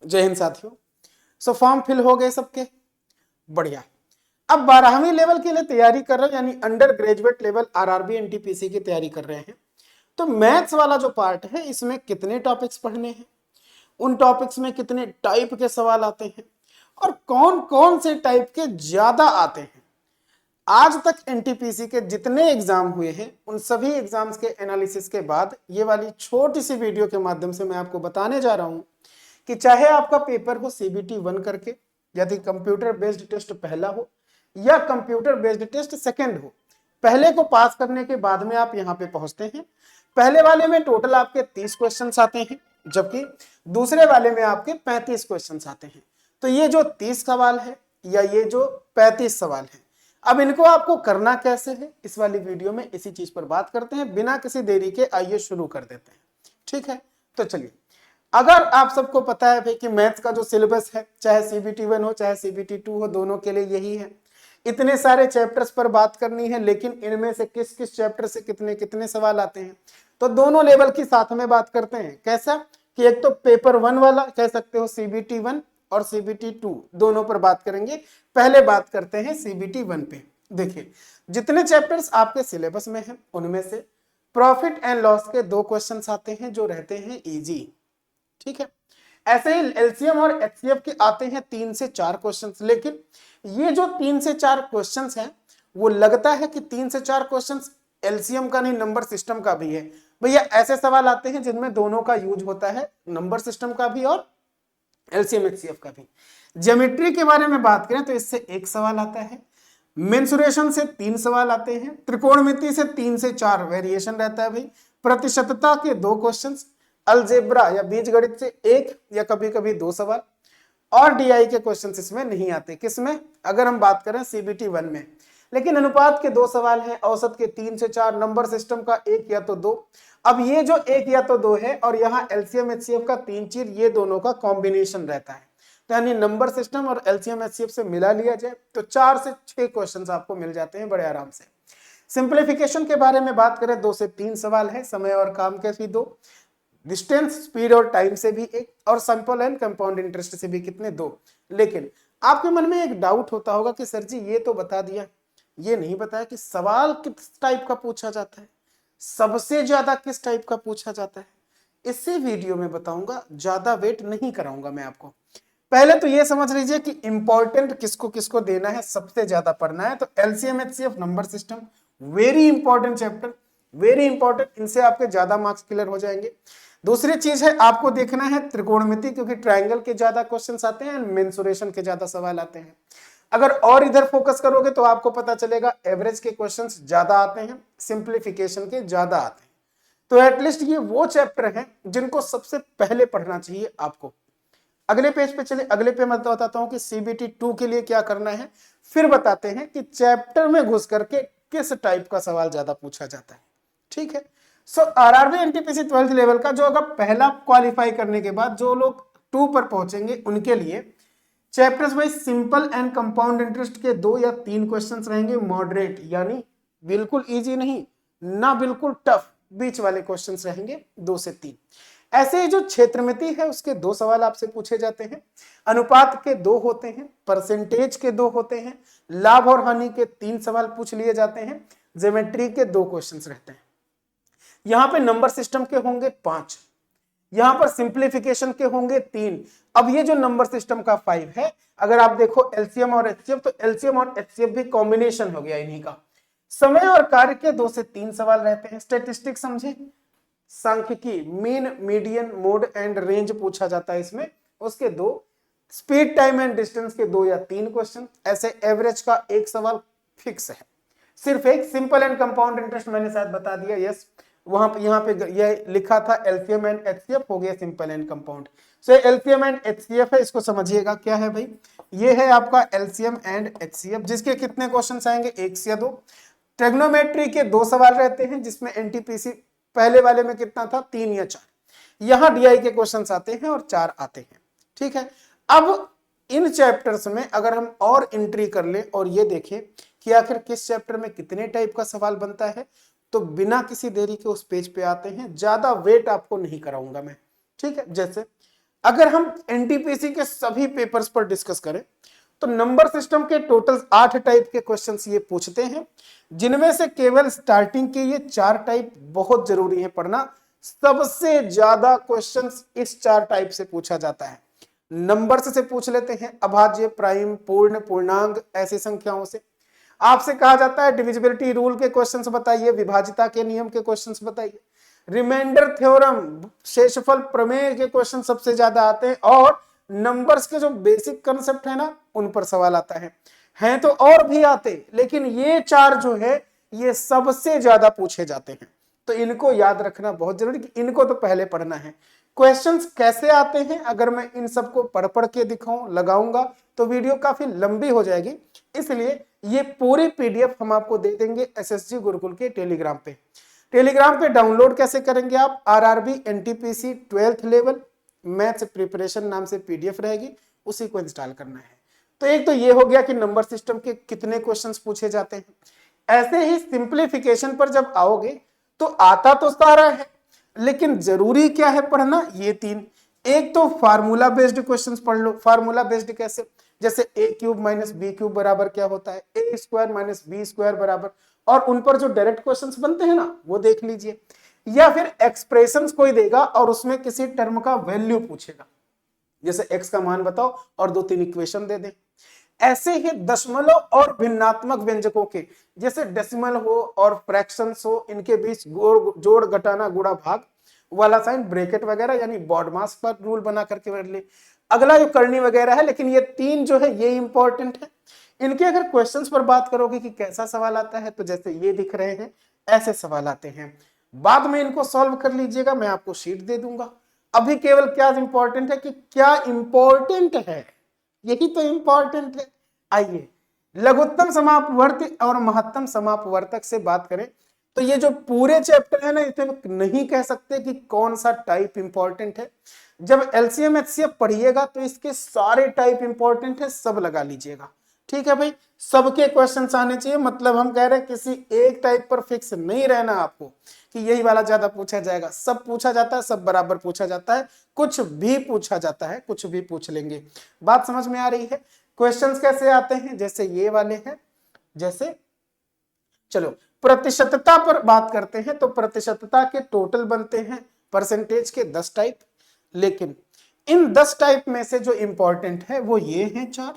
जय हिंद साथियों। So form fill हो गए सबके, बढ़िया। अब 12वीं लेवल के लिए तैयारी कर रहे हैं, यानी under graduate level RRB NTPC की तैयारी कर रहे हैं। तो मैथ्स वाला जो पार्ट है इसमें कितने टॉपिक्स पढ़ने हैं, उन टॉपिक्स में कितने टाइप के सवाल आते हैं और कौन कौन से टाइप के ज्यादा आते हैं। आज तक एनटीपीसी के जितने एग्जाम हुए हैं उन सभी एग्जाम्स के एनालिसिस के बाद ये वाली छोटी सी वीडियो के माध्यम से मैं आपको बताने जा रहा हूं कि चाहे आपका पेपर हो सीबीटी 1 करके, यदि कंप्यूटर बेस्ड टेस्ट पहला हो या कंप्यूटर बेस्ड टेस्ट सेकंड हो, पहले को पास करने के बाद में आप यहां पे पहुंचते हैं। पहले वाले में टोटल आपके 30 क्वेश्चंस आते हैं, जबकि दूसरे वाले में आपके 35 क्वेश्चंस आते हैं। तो ये जो 30 सवाल है या ये जो 35 सवाल है, अब इनको आपको करना कैसे है इस वाली वीडियो में इसी चीज पर बात करते हैं। बिना किसी देरी के आइए शुरू कर देते हैं, ठीक है। तो चलिए, अगर आप सबको पता है भाई कि मैथ्स का जो सिलेबस है, चाहे सीबीटी 1 हो चाहे सीबीटी 2 हो, दोनों के लिए यही है। इतने सारे चैप्टर्स पर बात करनी है, लेकिन इनमें से किस किस चैप्टर से कितने कितने सवाल आते हैं, तो दोनों लेवल की साथ में बात करते हैं। कैसा कि एक तो पेपर 1 वाला कह सकते हो सीबीटी 1 और सीबीटी 2 दोनों पर बात करेंगे। पहले बात करते हैं सीबीटी 1 पे। देखिए, जितने चैप्टर्स आपके सिलेबस में हैं उनमें से प्रॉफिट एंड लॉस के 2 क्वेश्चंस आते हैं जो रहते हैं इजी, ठीक है। ऐसे ही एलसीएम और एचसीएफ के आते हैं 3 से 4 क्वेश्चंस, लेकिन ये जो 3 से 4 क्वेश्चंस हैं वो लगता है कि 3 से 4 क्वेश्चंस एलसीएम का नहीं, नंबर सिस्टम का भी है। भैया ऐसे सवाल आते हैं जिनमें दोनों का यूज होता है, नंबर सिस्टम का भी और एलसीएम एचसीएफ का भी। ज्योमेट्री के बारे में बात करें तो इससे 1 सवाल आता है, मेंसुरेशन से 3 सवाल आते हैं, त्रिकोणमिति से 3 से 4 वेरिएशन रहता है भाई, प्रतिशतता के 2 क्वेश्चंस, अलजेब्रा या बीजगणित से 1 या कभी कभी 2 सवाल, और डीआई के क्वेश्चंस इसमें नहीं आते। किसमें? अगर हम बात करें सीबीटी 1 में। लेकिन अनुपात के 2 सवाल हैं, औसत के 3 से 4, नंबर सिस्टम का 1 या तो 2। अब ये जो 1 या तो 2 है और यहाँ एलसीएम एचसीएफ का 3 चीज, ये दोनों का कॉम्बिनेशन रहता है। तो यानी नंबर सिस्टम और एलसीएम एचसीएफ से मिला लिया जाए तो 4 से 6 क्वेश्चंस आपको मिल जाते हैं बड़े आराम से। सिंप्लीफिकेशन के बारे में बात करें 2 से 3 सवाल है, समय और काम के भी 2, डिस्टेंस स्पीड और टाइम से भी 1, और सिंपल एंड कंपाउंड इंटरेस्ट से भी कितने 2। लेकिन आपके मन में एक डाउट होता होगा कि सर जी ये तो बता दिया, ये नहीं बताया कि सवाल किस टाइप का पूछा जाता है, सबसे ज्यादा किस टाइप का पूछा जाता है। इसी वीडियो में बताऊंगा, ज्यादा वेट नहीं कराऊंगा मैं आपको। पहले तो ये समझ लीजिए कि इंपॉर्टेंट किसको किसको देना है, सबसे ज्यादा पढ़ना है। तो LCM HCF, number system, very important chapter, very important, इनसे आपके ज्यादा मार्क्स क्लियर हो जाएंगे। दूसरी चीज है आपको देखना है त्रिकोणमिति, क्योंकि ट्रायंगल के ज्यादा क्वेश्चंस आते हैं, मेंसुरेशन के ज्यादा सवाल आते हैं। अगर और इधर फोकस करोगे तो आपको पता चलेगा एवरेज के क्वेश्चंस ज्यादा आते हैं, सिंप्लीफिकेशन के ज्यादा आते हैं। तो एटलीस्ट ये वो चैप्टर हैं जिनको सबसे पहले पढ़ना चाहिए आपको। अगले पेज पे चले, अगले पे मैं बताता हूं कि सीबीटी 2 के लिए क्या करना है, फिर बताते हैं कि चैप्टर में घुस करके किस टाइप का सवाल ज्यादा पूछा जाता है, ठीक है। सो आरआरबी एनटीपीसी 12th लेवल का जो अगर पहला क्वालिफाई करने के बाद जो लोग 2 पर पहुंचेंगे उनके लिए chapters wise simple and compound interest के 2 या 3 क्वेश्चंस रहेंगे मॉडरेट, यानी बिल्कुल इजी नहीं ना बिल्कुल टफ, बीच वाले क्वेश्चंस रहेंगे 2 से 3। ऐसे ही जो क्षेत्रमिति है उसके 2 सवाल आपसे पूछे जाते हैं, अनुपात के 2 होते हैं, परसेंटेज के 2 होते हैं, लाभ और हानि के 3 सवाल पूछ लिए जाते हैं, ज्योमेट्री के 2 क्वेश्चंस रहते हैं। यहां पे नंबर सिस्टम के होंगे 5, यहां पर सिंप्लीफिकेशन के होंगे 3। अब ये जो नंबर सिस्टम का 5 है, अगर आप देखो एलसीएम और एचसीएफ, तो एलसीएम और एचसीएफ भी कॉम्बिनेशन हो गया इन्हीं का। समय और कार्य के 2 से 3 सवाल रहते हैं। स्टैटिस्टिक्स समझे, सांख्यिकी, mean, median, mode and range पूछा जाता है इसमें, उसके 2। स्पीड, टाइम एंड डिस्टेंस के 2 या 3 क्वेश्चन। ऐसे एवरेज का 1 सवाल फिक्स है, सिर्फ एक। सिंपल एंड कंपाउंड इंटरेस्ट मैंने शायद बता दिया, यस, वहां पे यहाँ पे ये लिखा था एलसीएम एंड एचसीएफ, हो गया simple and compound. So LCM and HCF है, इसको समझिएगा क्या है भाई, ये है आपका एलसीएम एंड एचसीएफ, जिसके कितने क्वेश्चन आएंगे, 1 या 2। ट्रिग्नोमेट्री के 2 सवाल रहते हैं, जिसमें एनटीपीसी पहले वाले में कितना था, 3 या 4। यहां डीआई के क्वेश्चंस आते हैं और 4 आते हैं, ठीक है। अब इन चैप्टर्स में अगर हम और एंट्री कर ले और ये देखें कि आखिर किस चैप्टर में कितने टाइप का सवाल बनता है, तो बिना किसी देरी के उस पेज पे आते हैं, ज्यादा वेट आपको नहीं कराऊंगा मैं, ठीक है। जैसे अगर हम एनटीपीसी के सभी पेपर्स पर डिस्कस करें तो नंबर सिस्टम के टोटल 8 टाइप के क्वेश्चंस ये पूछते हैं, जिनमें से केवल स्टार्टिंग के ये 4 टाइप बहुत जरूरी है पढ़ना। सबसे ज्यादा क्वेश्चंस इस 4 टाइप से पूछा जाता है। नंबर्स से पूछ लेते हैं, अभाज्य, प्राइम, पूर्ण, पूर्णांक, ऐसी संख्याओं से। आपसे कहा जाता है डिविजिबिलिटी रूल के क्वेश्चंस बताइए, विभाज्यता के नियम के क्वेश्चंस बताइए, रिमाइंडर थ्योरम, शेषफल प्रमेय के क्वेश्चन सबसे ज्यादा आते हैं, और नंबर्स के जो बेसिक कंसेप्ट है ना उन पर सवाल आता है। हैं तो और भी आते, लेकिन ये 4 जो है ये सबसे ज्यादा पूछे जाते हैं। तो इनको याद रखना बहुत जरूरी कि इनको तो पहले पढ़ना है। क्वेश्चंस कैसे आते हैं अगर मैं इन सबको पढ़ पढ़ के दिखाऊं लगाऊंगा तो वीडियो काफी लंबी हो जाएगी, इसलिए ये पूरी पीडीएफ हम आपको दे देंगे एसएसजी गुरुकुल के टेलीग्राम पे। टेलीग्राम पे डाउनलोड कैसे करेंगे आप, RRB NTPC 12th level maths preparation नाम से पीडीएफ रहेगी, उसी को इंस्टॉल करना है। तो एक तो ये हो गया कि नंबर सिस्टम के कितने क्वेश्चंस पूछे जाते हैं। ऐसे ही सिंप्लीफिकेशन पर जब आओगे तो आता तो सारा है, लेकिन जरूरी क्या है पढ़ना, ये 3। एक तो फार्मूला बेस्ड क्वेश्चंस पढ़ लो। फार्मूला बेस्ड कैसे, जैसे a cube minus b cube बराबर क्या होता है, a square minus b square बराबर, और उन पर जो डायरेक्ट क्वेश्चंस बनते हैं ना वो देख लीजिए। या फिर एक्सप्रेशंस कोई देगा और उसमें किसी टर्म का वैल्यू पूछेगा, जैसे x का मान बताओ और 2-3 इक्वेशन दे दे। ऐसे ही दशमलव और भिन्नात्मक व्यंजकों के, जैसे डेसिमल हो और फ्रैक्शंस हो, इनके बीच जोड़ घटाना गुणा भाग वाला साइन, ब्रैकेट वगैरह, यानी बॉडमास पर रूल बना करके कर ले। अगला जो करनी वगैरह है, लेकिन ये 3 जो है ये इंपॉर्टेंट है। इनके अगर क्वेश्चंस पर बात करोगे कि कैसा सवाल आता है, तो जैसे ये दिख रहे हैं ऐसे सवाल आते हैं। बाद में इनको सॉल्व कर लीजिएगा, मैं आपको शीट दे दूंगा। अभी केवल क्या इंपॉर्टेंट है कि क्या इंपॉर्टेंट है, यही तो इंपॉर्टेंट है। आइए लघुत्तम समापवर्ती और महत्तम समापवर्तक से बात करें तो ये जो पूरे चैप्टर है ना, इसे नहीं कह सकते कि कौन सा टाइप इंपॉर्टेंट है। जब एलसीएम एचसीएफ पढ़िएगा तो इसके सारे टाइप इंपॉर्टेंट है, सब लगा लीजिएगा। ठीक है भाई, सबके क्वेश्चंस आने चाहिए, मतलब हम कह रहे हैं किसी एक टाइप पर फिक्स नहीं रहना आपको कि यही वाला ज्यादा पूछा जाएगा। सब पूछा जाता है, सब बराबर पूछा जाता है, कुछ भी पूछा जाता है, कुछ भी पूछ लेंगे। बात समझ में आ रही है। क्वेश्चंस कैसे आते हैं, जैसे ये वाले हैं। जैसे चलो प्रतिशतता पर बात करते हैं, तो प्रतिशतता के टोटल बनते हैं परसेंटेज के 10 टाइप, लेकिन इन 10 टाइप में से जो इंपॉर्टेंट है वो ये हैं 4,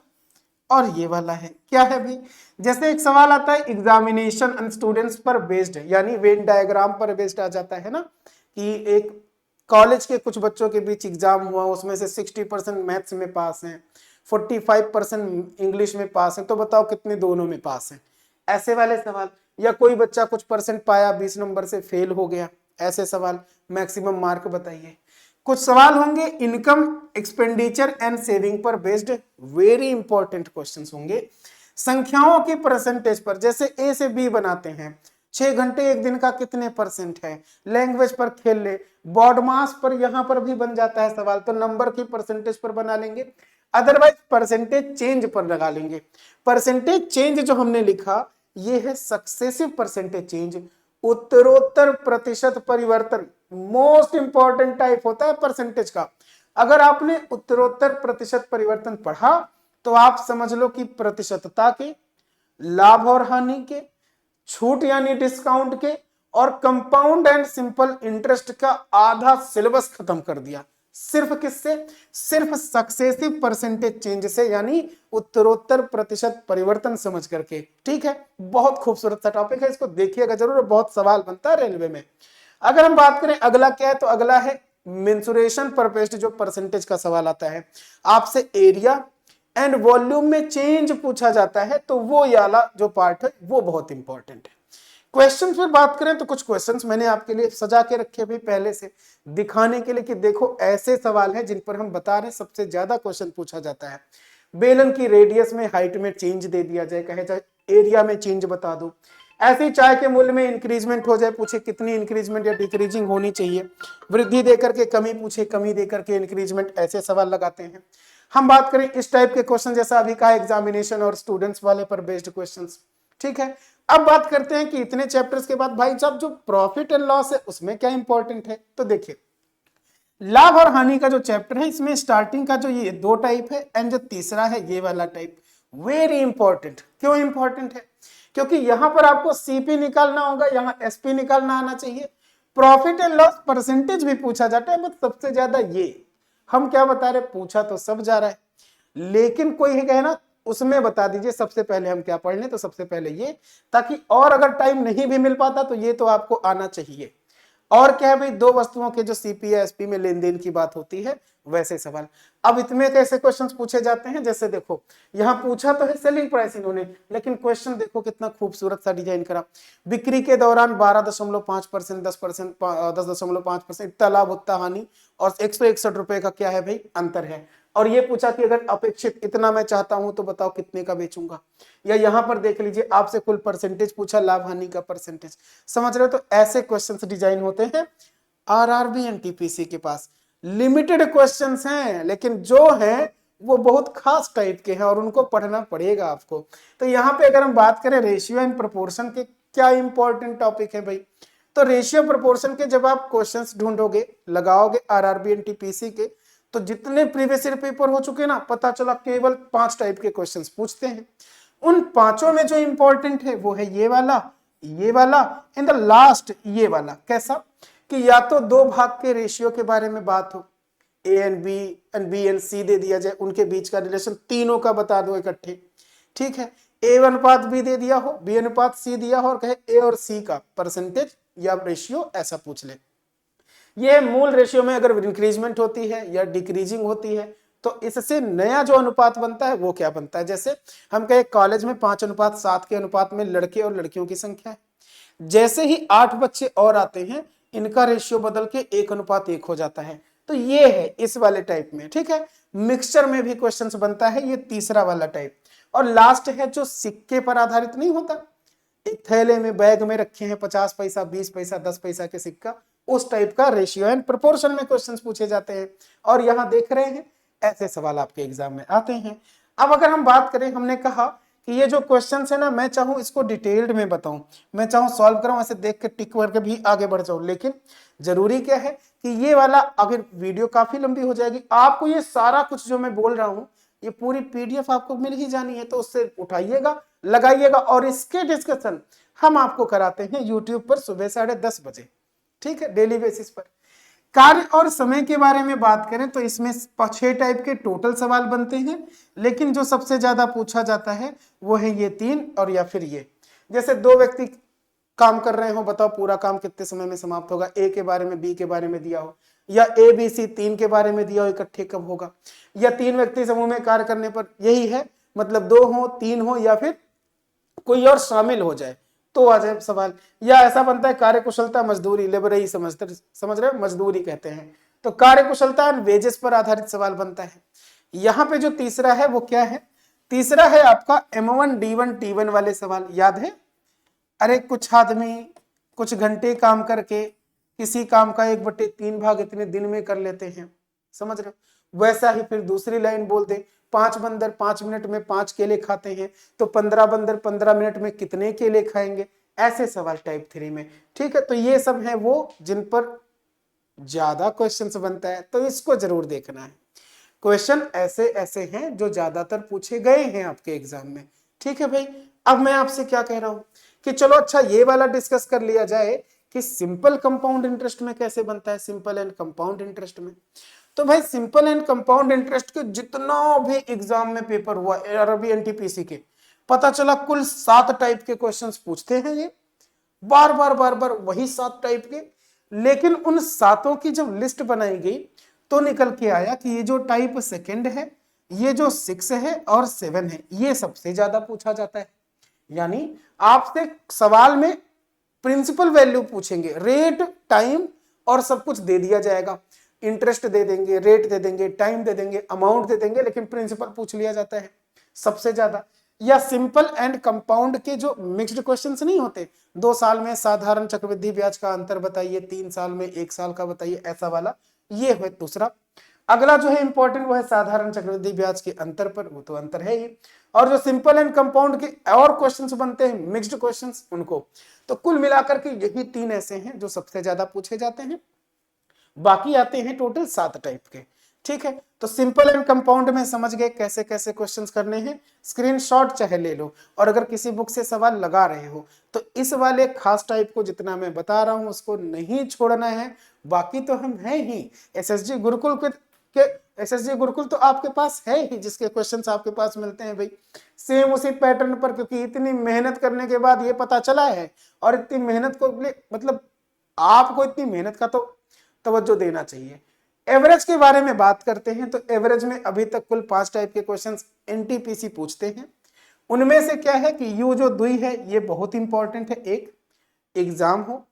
और ये वाला है। क्या है भाई, जैसे एक सवाल आता है एग्जामिनेशन एंड स्टूडेंट्स पर बेस्ड, यानी वेन डायग्राम पर बेस्ड आ जाता है ना, कि एक कॉलेज के कुछ बच्चों के बीच एग्जाम हुआ, उसमें से 60% मैथ्स में पास हैं, 45% इंग्लिश में पास हैं, तो बताओ कितने दोनों में पास हैं। ऐसे वाले सवाल, या कोई बच्चा कुछ परसेंट पाया 20 नंबर से फेल हो गया, ऐसे सवाल, मैक्सिमम मार्क बताइए। कुछ सवाल होंगे इनकम एक्सपेंडिचर एंड सेविंग पर बेस्ड, वेरी इंपॉर्टेंट क्वेश्चंस होंगे। संख्याओं की परसेंटेज पर, जैसे ए से बी बनाते हैं, 6 घंटे एक दिन का कितने परसेंट है, लैंग्वेज पर खेल ले, बॉडमास पर यहां पर भी बन जाता है सवाल, तो नंबर की परसेंटेज पर बना लेंगे, अदरवाइज परसेंटेज चेंज पर लगा लेंगे। परसेंटेज चेंज जो हमने लिखा ये है सक्सेसिव परसेंटेज चेंज, उत्तरोत्तर प्रतिशत परिवर्तन, मोस्ट इंपॉर्टेंट टाइप होता है परसेंटेज का। अगर आपने उत्तरोत्तर प्रतिशत परिवर्तन पढ़ा तो आप समझ लो कि प्रतिशतता के, लाभ और हानि के, छूट यानी डिस्काउंट के, और कंपाउंड एंड सिंपल इंटरेस्ट का आधा सिलेबस खत्म कर दिया। सिर्फ किससे, सिर्फ सक्सेसिव परसेंटेज चेंज से, यानी उत्तरोत्तर प्रतिशत परिवर्तन समझ करके। ठीक है, बहुत खूबसूरत सा टॉपिक है, इसको देखिएगा जरूर, बहुत सवाल बनता है रेलवे में। अगर हम बात करें अगला क्या है, तो अगला है मेंसुरेशन पर बेस्ड जो परसेंटेज का सवाल आता है, आपसे एरिया एंड वॉल्यूम में चेंज पूछा जाता है, तो वो वाला जो पार्ट है वो बहुत इंपॉर्टेंट है। क्वेश्चंस पर बात करें तो कुछ क्वेश्चंस मैंने आपके लिए सजा के रखे भी पहले से दिखाने के लिए कि देखो ऐसे सवाल हैं जिन पर हम बता रहे हैं सबसे ज्यादा क्वेश्चन पूछा जाता है। बेलन की रेडियस में हाइट में चेंज दे दिया जाए, कहे जाए एरिया में चेंज बता दो। ऐसे ही चाय के मूल्य में इंक्रीजमेंट हो जाए, पूछे कितनी इंक्रीजमेंट या डिक्रीजिंग होनी चाहिए। वृद्धि देकर के कमी पूछे, कमी देकर के इंक्रीजमेंट, ऐसे सवाल लगाते हैं। हम बात करें इस टाइप के क्वेश्चन, जैसा अभी कहा एग्जामिनेशन और स्टूडेंट्स वाले पर बेस्ड क्वेश्चंस। ठीक है, अब बात करते हैं कि इतने चैप्टर्स के बाद भाई साहब जो प्रॉफिट एंड लॉस है उसमें क्या इंपॉर्टेंट है। तो देखिए लाभ और हानि का जो चैप्टर है इसमें स्टार्टिंग का जो ये दो टाइप है एंड जो तीसरा है ये वाला टाइप, वेरी इंपॉर्टेंट। क्यों इंपॉर्टेंट है? क्योंकि यहां पर आपको सीपी निकालना होगा, यहां एसपी निकालना आना चाहिए। प्रॉफिट एंड लॉस परसेंटेज भी पूछा जाता है, बट सबसे ज्यादा ये हम क्या बता रहे, पूछा तो सब जा रहा है, लेकिन कोई है ना उसमें बता दीजिए सबसे पहले हम क्या पढ़ लें, तो सबसे पहले ये, ताकि और अगर टाइम नहीं भी मिल पाता तो ये तो आपको आना चाहिए। और क्या है भाई, दो वस्तुओं के जो सीपी या एसपी में लेन देन की बात होती है वैसे सवाल। अब इतने कैसे क्वेश्चंस पूछे जाते हैं, जैसे देखो यहां पूछा तो है सेलिंग प्राइस इन्होंने, लेकिन क्वेश्चन देखो कितना खूबसूरत सा डिजाइन करा। बिक्री के दौरान 12.5%, 10%, 10.5%, इतना लाभ उतना हानि, और 161 रुपए का क्या है भाई अंतर है। और ये पूछा कि अगर अपेक्षित इतना मैं चाहता हूं तो बताओ कितने का बेचूंगा। या यहां पर देख लीजिए आपसे कुल परसेंटेज पूछा, लाभ हानि का परसेंटेज। समझ रहे हो? तो ऐसे क्वेश्चंस डिजाइन होते हैं आरआरबी एनटीपीसी के पास। लिमिटेड क्वेश्चंस हैं, लेकिन जो हैं वो बहुत खास टाइप के हैं और उनको पढ़ना पड़ेगा आपको। तो यहाँ पे अगर हम बात करें रेशियो एंड प्रोपोर्शन के, क्या इंपॉर्टेंट टॉपिक है भाई। तो रेशियो प्रोपोर्शन के जब आप क्वेश्चंस ढूंढोगे, लगाओगे आरआरबी एनटीपीसी के, तो जितने प्रीवियस ईयर पेपर हो चुके ना, पता चला केवल 5 टाइप के क्वेश्चंस पूछते हैं। उन पांचों में जो इंपॉर्टेंट है वो है ये वाला, ये वाला एंड द लास्ट ये वाला। कैसा कि या तो दो भाग के रेशियो के बारे में बात हो, ए एंड बी एंड सी दे दिया जाए, उनके बीच का रिलेशन तीनों का बता दो इकट्ठे, ठीक है। ए अनुपात बी दे दिया हो, बी अनुपात सी दिया हो, और कहे ए और सी का परसेंटेज या रेशियो, ऐसा पूछ ले। ये मूल रेशियो में अगर इंक्रीजमेंट होती है या डिक्रीजिंग होती है तो इससे नया जो अनुपात बनता है वो क्या बनता है। जैसे हम कहे कॉलेज में 5:7 के अनुपात में लड़के और लड़कियों की संख्या है, जैसे ही 8 बच्चे और आते हैं इनका रेशियो बदल के 1:1 हो जाता है। तो ये है इस वाले टाइप में, ठीक है। मिक्सचर में भी क्वेश्चंस बनता है, ये तीसरा वाला टाइप। और लास्ट है जो सिक्के पर आधारित नहीं होता, एक थैले में बैग में रखे हैं 50 पैसा, 20 पैसा, 10 पैसा के सिक्का, उस टाइप का रेशियो एंड प्रोपोर्शन में क्वेश्चंस पूछे जाते हैं। और यहां देख रहे हैं ऐसे सवाल आपके एग्जाम में आते हैं। अब अगर हम बात करें, हमने कहा कि ये जो क्वेश्चंस है ना, मैं चाहूं इसको डिटेल्ड में बताऊं, मैं चाहूं सॉल्व कराऊं, ऐसे देख के टिक करके भी आगे बढ़ जाऊं, लेकिन जरूरी क्या है कि ये वाला, अगर वीडियो काफी लंबी हो जाएगी, आपको ये सारा कुछ जो मैं बोल रहा हूं ये पूरी पीडीएफ आपको मिल ही जानी है, तो उससे उठाइएगा, लगाइएगा, और इसके डिस्कशन हम आपको कराते हैं यूट्यूब पर सुबह 10:30 बजे, ठीक है, डेली बेसिस पर। कार्य और समय के बारे में बात करें तो इसमें 6 टाइप के टोटल सवाल बनते हैं, लेकिन जो सबसे ज्यादा पूछा जाता है वो है ये 3, और या फिर ये, जैसे दो व्यक्ति काम कर रहे हो, बताओ पूरा काम कितने समय में समाप्त होगा, ए के बारे में बी के बारे में दिया हो, या ए बी सी 3 के बारे में दिया हो, इकट्ठे कब होगा, या 3 व्यक्ति समूह में कार्य करने पर, यही है मतलब 2 हो 3 हो या फिर कोई और शामिल हो जाए तो आ जाए सवाल। या ऐसा बनता है कार्य कुशलता मजदूरी, लेबर ही समझ रहे हो, मजदूरी कहते हैं, तो कार्य कुशलता एंड वेजेस पर आधारित सवाल बनता है। यहाँ पे जो तीसरा है वो क्या है, तीसरा है आपका M1 D1 T1 वाले सवाल, याद है? अरे कुछ आदमी कुछ घंटे काम करके किसी काम का 1/3 भाग इतने दिन में कर लेते हैं, समझ रहे हो। वैसा ही फिर दूसरी लाइन बोल दे, 5 बंदर 5 मिनट में 5 केले खाते हैं, तो 15 बंदर 15 मिनट में कितने केले खाएंगे, ऐसे सवाल टाइप 3 में, ठीक है। तो ये सब है वो जिन पर ज्यादा क्वेश्चंस बनता है, तो इसको जरूर देखना है। क्वेश्चन ऐसे ऐसे हैं जो ज्यादातर पूछे गए हैं आपके एग्जाम में, ठीक है भाई। अब मैं आपसे क्या कह रहा हूं कि चलो अच्छा ये वाला डिस्कस कर लिया जाए कि सिंपल कंपाउंड इंटरेस्ट में कैसे बनता है, सिंपल एंड कंपाउंड इंटरेस्ट में। तो भाई सिंपल एंड कंपाउंड इंटरेस्ट के जितना भी एग्जाम में पेपर हुआ आरआरबी एनटीपीसी के, पता चला कुल 7 टाइप के क्वेश्चंस पूछते हैं ये, बार बार बार बार वही 7 टाइप के। लेकिन उन 7 की जब लिस्ट बनाई गई तो निकल के आया कि ये जो टाइप सेकंड है, ये जो 6 है और 7 है, ये सबसे ज्यादा पूछा जाता है। यानी आपसे सवाल में प्रिंसिपल वैल्यू पूछेंगे, रेट टाइम और सब कुछ दे दिया जाएगा, इंटरेस्ट दे देंगे, रेट दे देंगे, टाइम दे देंगे, अमाउंट दे देंगे, लेकिन प्रिंसिपल पूछ लिया जाता है सबसे ज्यादा। या सिंपल एंड कंपाउंड के जो मिक्स्ड क्वेश्चंस नहीं होते, 2 साल में साधारण चक्रवृद्धि ब्याज का अंतर बताइए, 3 साल में 1 साल का बताइए, ऐसा वाला, ये है दूसरा। अगला जो है इंपॉर्टेंट वो है साधारण चक्रवृद्धि ब्याज के अंतर पर, वो तो अंतर है ही। और जो सिंपल एंड कंपाउंड के और क्वेश्चंस बनते हैं मिक्स्ड क्वेश्चंस, उनको। तो कुल मिलाकर के यही 3 ऐसे हैं जो सबसे ज्यादा पूछे जाते हैं। बाकी आते हैं टोटल 7 टाइप के। ठीक है, तो सिंपल एंड कंपाउंड में समझ गए कैसे कैसे क्वेश्चंस करने हैं, स्क्रीनशॉट चाहे ले लो, और अगर किसी बुक से सवाल लगा रहे हो तो इस वाले खास टाइप को जितना मैं बता रहा हूं उसको नहीं छोड़ना है। बाकी तो हम हैं ही एसएसजी गुरुकुल के एसएसजी गुरुकुल तो आपके पास है ही, जिसके क्वेश्चंस आपके पास मिलते हैं भाई सेम उसी पैटर्न पर, क्योंकि इतनी मेहनत करने के बाद ये पता चला है, और इतनी मेहनत को मतलब आपको इतनी मेहनत का तो तवज्जो देना चाहिए। एवरेज के बारे में बात करते हैं तो एवरेज में अभी तक कुल 5 टाइप के क्वेश्चंस एनटीपीसी पूछते हैं। उनमें से क्या है कि यू जो दुई है ये बहुत इंपॉर्टेंट है, एक एग्जाम हो,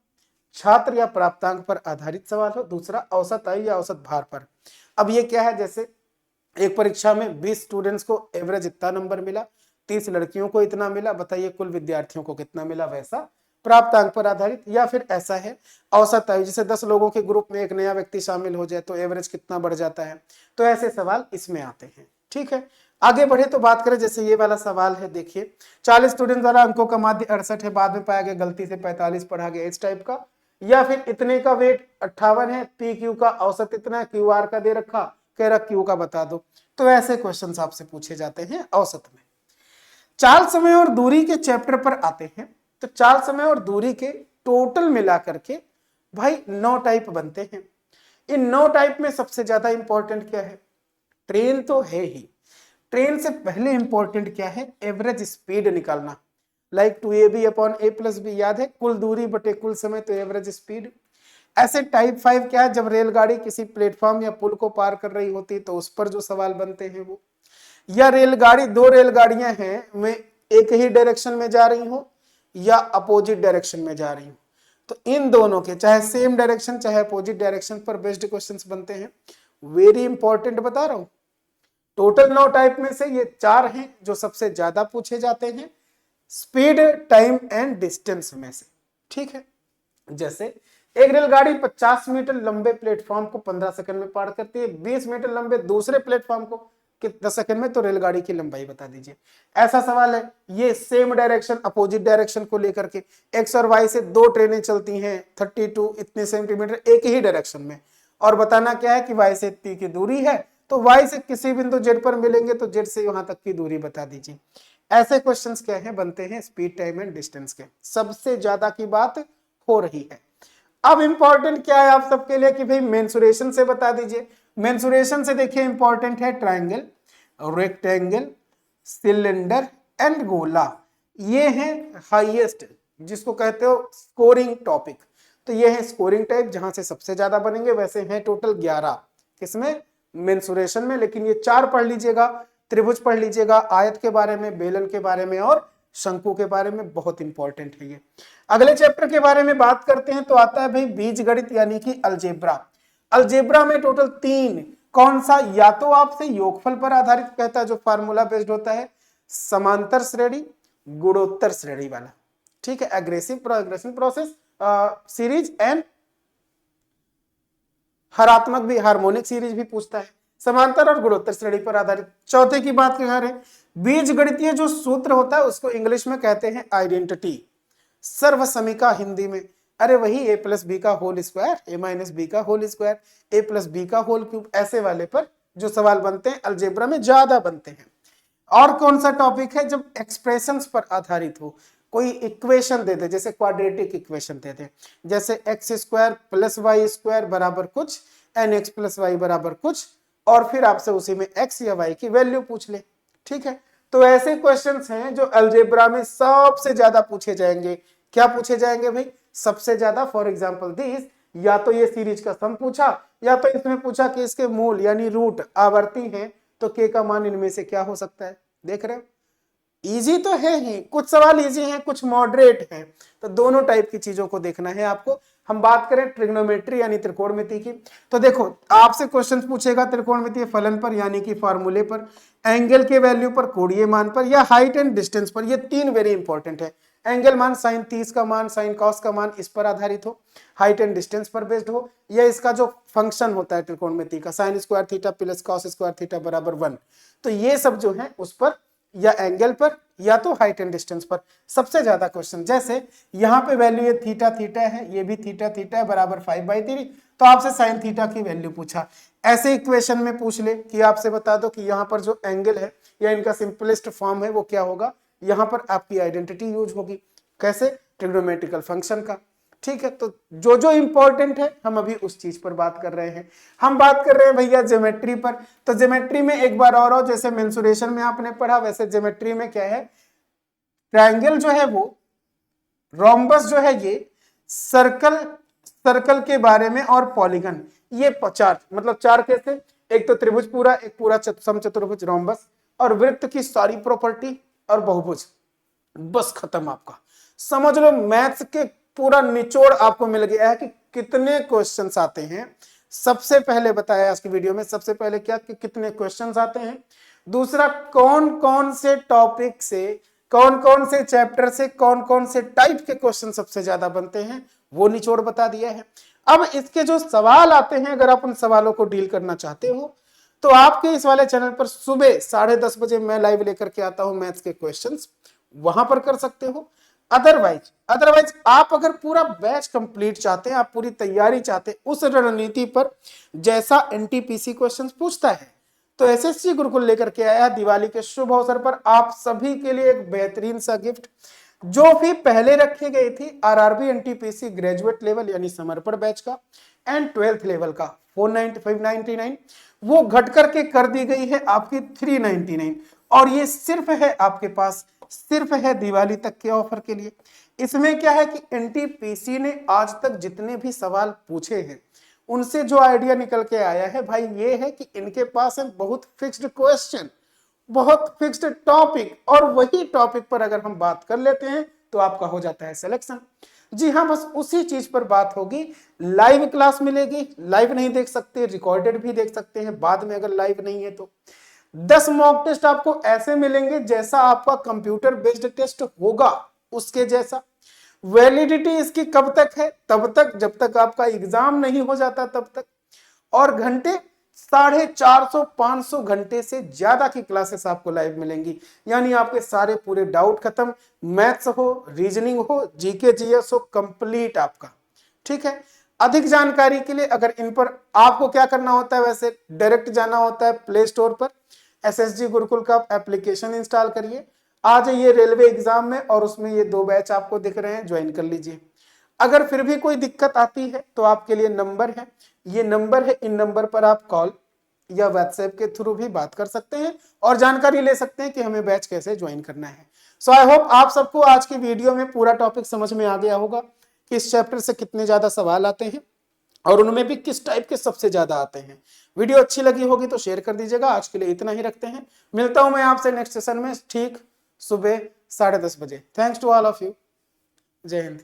छात्र या प्राप्तांक पर आधारित सवाल हो, दूसरा औसत आयु या औसत भार पर। अब ये क्या है, जैसे एक परीक्षा में 20 स्टूडेंट्स को एवरेज इतना नंबर मिला, 30 लड़कियों को इतना मिला, बताइए कुल विद्यार्थियों को कितना मिला, वैसा प्राप्तांक पर आधारित। या फिर ऐसा है औसत आयु, जैसे 10 लोगों के ग्रुप में एक नया व्यक्ति शामिल हो जाए तो एवरेज कितना बढ़ जाता है, तो ऐसे सवाल इसमें आते हैं। ठीक है, आगे बढ़े तो बात करें, जैसे ये वाला सवाल है, देखिए 40 स्टूडेंट द्वारा अंकों का माध्य 68 है, बाद में पाया गया गलती से 45 पढ़ा गया, इस टाइप का। या फिर इतने का वेट 58 है, पी क्यू का औसत इतना है, क्यू आर का दे रखा, कह रहा क्यू का बता दो। तो ऐसे क्वेश्चंस आपसे पूछे जाते हैं औसत में। चाल समय और दूरी के चैप्टर पर आते हैं, तो चाल समय और दूरी के टोटल मिला करके भाई 9 टाइप बनते हैं। इन 9 टाइप में सबसे ज्यादा इंपॉर्टेंट क्या है, ट्रेन तो है ही, ट्रेन से पहले इंपॉर्टेंट क्या है, एवरेज स्पीड निकालना, like 2ab upon a plus b, याद है कुल दूरी बटे कुल समय, तो एवरेज स्पीड। ऐसे टाइप 5 क्या है, जब रेलगाड़ी किसी प्लेटफॉर्म या पुल को पार कर रही होती तो उस पर जो सवाल बनते हैं वो, या रेलगाड़ी, 2 रेलगाड़ियां हैं वे एक ही डायरेक्शन में जा रही हो या अपोजिट डायरेक्शन में जा रही हो, तो इन दोनों के चाहे सेम डायरेक्शन चाहे अपोजिट डायरेक्शन पर बेस्ड क्वेश्चंस बनते हैं। वेरी इंपॉर्टेंट बता रहा हूं, टोटल 9 टाइप में से ये 4 हैं जो सबसे ज्यादा पूछे जाते हैं, स्पीड, टाइम एंड डिस्टेंस में से। ठीक है, जैसे एक रेलगाड़ी 50 मीटर लंबे प्लेटफॉर्म को 15 सेकंड में पार करती है, 20 मीटर लंबे दूसरे प्लेटफॉर्म को कितना सेकंड में, तो रेलगाड़ी की लंबाई बता दीजिए। ऐसा सवाल है, ये सेम डायरेक्शन अपोजिट डायरेक्शन को लेकर के, एक्स और वाई से 2 ट्रेनें चलती हैं 32 इतने सेंटीमीटर एक ही डायरेक्शन में, और बताना क्या है कि वाई से इतनी की दूरी है, तो वाई से किसी बिंदु जेड पर मिलेंगे तो जेड से वहां तक की दूरी बता दीजिए। ऐसे क्वेश्चंस क्या है बनते हैं स्पीड, टाइम एंड डिस्टेंस के, सबसे ज्यादा की बात हो रही है। अब इंपॉर्टेंट क्या है आप सबके लिए कि भाई मेंसुरेशन से बता दीजिए। मेंसुरेशन से देखिए इंपॉर्टेंट है ट्रायंगल, रेक्टेंगल, सिलेंडर एंड गोला, ये है हाईएस्ट जिसको कहते हो स्कोरिंग टॉपिक, तो ये है स्कोरिंग टाइप जहां से सबसे ज्यादा बनेंगे। वैसे हैं टोटल 11 किसमें, मेंसुरेशन में, लेकिन ये 4 पढ़ लीजिएगा, त्रिभुज पढ़ लीजिएगा, आयत के बारे में, बेलन के बारे में और शंकु के बारे में, बहुत इंपॉर्टेंट है ये। अगले चैप्टर के बारे में बात करते हैं तो आता है भाई बीजगणित यानी कि अलजेब्रा। अलजेब्रा में टोटल 3, कौन सा, या तो आपसे योगफल पर आधारित कहता है जो फार्मूला बेस्ड होता है, समांतर श्रेणी, गुणोत्तर श्रेणी वाला। ठीक है, aggressive progression process series and हरात्मक भी, हार्मोनिक सीरीज भी पूछता है, समांतर और गुणोत्तर श्रेणी पर आधारित। चौथे की बात करें, बीजगणितीय जो सूत्र होता है उसको इंग्लिश में कहते हैं आइडेंटिटी, सर्वसमीका हिंदी में, अरे वही a प्लस बी का whole square, a minus b का whole square, a plus b का होल क्यूब, ऐसे वाले पर जो सवाल बनते हैं अलजेब्रा में ज्यादा बनते हैं। और कौन सा टॉपिक है, जब एक्सप्रेशंस पर आधारित हो, कोई इक्वेशन दे दे, जैसे क्वाड्रेटिक इक्वेशन दे दे, जैसे x square plus y square बराबर कुछ, एन एक्स प्लस वाई बराबर कुछ, और फिर आपसे उसी में एक्स या वाई की वैल्यू पूछ ले। ठीक है, तो ऐसे क्वेश्चंस हैं जो अलजेब्रा में सबसे ज्यादा पूछे जाएंगे। क्या पूछे जाएंगे भाई, सबसे ज्यादा, फॉर एग्जाम्पल दिस, या तो ये सीरीज का सम पूछा, या तो इसमें पूछा कि इसके मूल यानी रूट आवर्ती हैं, तो के का मान इनमें से क्या हो सकता है। देख रहे हो, इजी तो है ही, कुछ सवाल इजी हैं कुछ मॉडरेट हैं, तो दोनों टाइप की चीजों को देखना है आपको। हम बात करें ट्रिग्नोमेट्री यानी त्रिकोणमिति की, तो देखो आपसे क्वेश्चन पूछेगा त्रिकोणमितीय फलन पर यानी कि फार्मूले पर, एंगल के वैल्यू पर, कोणीय मान पर, या हाइट एंड डिस्टेंस पर। ये 3 वेरी इंपॉर्टेंट है, एंगल मान साइन 30 का मान, साइन कॉस का मान इस पर आधारित हो, हाइट एंड डिस्टेंस पर बेस्ड हो, या इसका जो फंक्शन होता है त्रिकोणमिति का, sine square theta plus cos square theta बराबर 1, तो ये सब जो है उस पर, या एंगल पर, या तो हाइट एंड डिस्टेंस पर सबसे ज्यादा क्वेश्चन। जैसे यहाँ पे वैल्यू ये थीटा थीटा है, ये भी थीटा थीटा है बराबर 5/3, तो आपसे साइन थीटा की वैल्यू पूछा। ऐसे इक्वेशन में पूछ ले कि आपसे बता दो कि यहाँ पर जो एंगल है या इनका सिंपलेस्ट फॉर्म है वो क्या होगा, यहाँ पर आपकी आइडेंटिटी यूज होगी। कैसे? ट्रिग्नोमेट्रिकल फंक्शन का। ठीक है, तो जो जो इंपॉर्टेंट है हम अभी उस चीज पर बात कर रहे हैं। हम बात कर रहे हैं भैया ज्योमेट्री पर। तो ज्योमेट्री में एक बार और जैसे मेंसुरेशन में आपने पढ़ा वैसे ज्योमेट्री में क्या है, ट्रायंगल जो है वो, रोम्बस जो है ये, सर्कल के बारे में, और पॉलीगन, ये चार, मतलब चार कैसे, एक तो त्रिभुज पूरा, एक पूरा समचतुर्भुज रोम्बस, और वृत्त की सारी प्रॉपर्टी, और बहुभुज। बस खत्म आपका। समझ लो मैथ्स के पूरा निचोड़ आपको मिल गया है कि कितने क्वेश्चंस आते हैं। सबसे पहले बताया आज की वीडियो में, सबसे पहले क्या कि कितने क्वेश्चंस आते हैं, दूसरा कौन कौन से टॉपिक से, कौन कौन से चैप्टर से, कौन कौन से टाइप के क्वेश्चन सबसे ज्यादा बनते हैं, वो निचोड़ बता दिया है। अब इसके जो सवाल आते हैं, अगर आप उन सवालों को डील करना चाहते हो तो आपके इस वाले चैनल पर सुबह 10:30 मैं लाइव लेकर के आता हूं मैथ्स के क्वेश्चंस, वहां पर कर सकते हो। अदरवाइज आप अगर पूरा बैच कंप्लीट चाहते हैं, आप पूरी तैयारी चाहते हैं उस रणनीति पर जैसा एनटीपीसी क्वेश्चंस पूछता है, तो एसएससी गुरुकुल लेकर के आया दिवाली के शुभ अवसर पर आप सभी के लिए एक बेहतरीन सा गिफ्ट। जो भी पहले रखी गई थी आरआरबी एनटीपीसी ग्रेजुएट लेवल यानी समर्पण बैच का एंड 12th लेवल का 599, वो घट करके कर दी गई है आपकी 399, और ये सिर्फ है आपके पास, सिर्फ है दिवाली तक के ऑफर के लिए। इसमें क्या है कि एनटीपीसी ने आज तक जितने भी सवाल पूछे हैं उनसे जो आइडिया निकल के आया है भाई, ये है कि इनके पास है बहुत फिक्स्ड क्वेश्चन, बहुत फिक्स्ड टॉपिक, और वही टॉपिक पर अगर हम बात कर लेते हैं तो आपका हो जाता है सिलेक्शन। जी हाँ, बस उसी चीज पर बात होगी। लाइव क्लास मिलेगी, लाइव नहीं देख सकते, रिकॉर्डेड भी देख सकते हैं बाद में अगर लाइव नहीं है तो। 10 मॉक टेस्ट आपको ऐसे मिलेंगे जैसा आपका कंप्यूटर बेस्ड टेस्ट होगा उसके जैसा। वैलिडिटी इसकी कब तक है? तब तक जब तक आपका एग्जाम नहीं हो जाता तब तक। और घंटे 450-500 घंटे से ज्यादा की क्लासेस आपको लाइव मिलेंगी, यानी आपके सारे पूरे डाउट खत्म, मैथ्स हो, रीजनिंग हो, जीके जीएस हो, कंप्लीट आपका। ठीक है, अधिक जानकारी के लिए अगर इन पर आपको क्या करना होता है, वैसे डायरेक्ट जाना होता है प्ले स्टोर पर, एसएसजी गुरुकुल का एप्लीकेशन इंस्टॉल करिए, आ जाइए रेलवे एग्जाम में, और उसमें ये 2 बैच आपको दिख रहे हैं, ज्वाइन कर लीजिए। अगर फिर भी कोई दिक्कत आती है तो आपके लिए नंबर है, ये नंबर है, इन नंबर पर आप कॉल या व्हाट्सएप के थ्रू भी बात कर सकते हैं और जानकारी ले सकते हैं कि हमें बैच कैसे ज्वाइन करना है। सो आई होप आप सबको आज की वीडियो में पूरा टॉपिक समझ में आ गया होगा कि इस चैप्टर से कितने ज्यादा सवाल आते हैं और उनमें भी किस टाइप के सबसे ज्यादा आते हैं। वीडियो अच्छी लगी होगी तो शेयर कर दीजिएगा। आज के लिए इतना ही रखते हैं, मिलता हूं मैं आपसे नेक्स्ट सेशन में ठीक सुबह 10:30 बजे। Thanks to all of you. जय हिंद।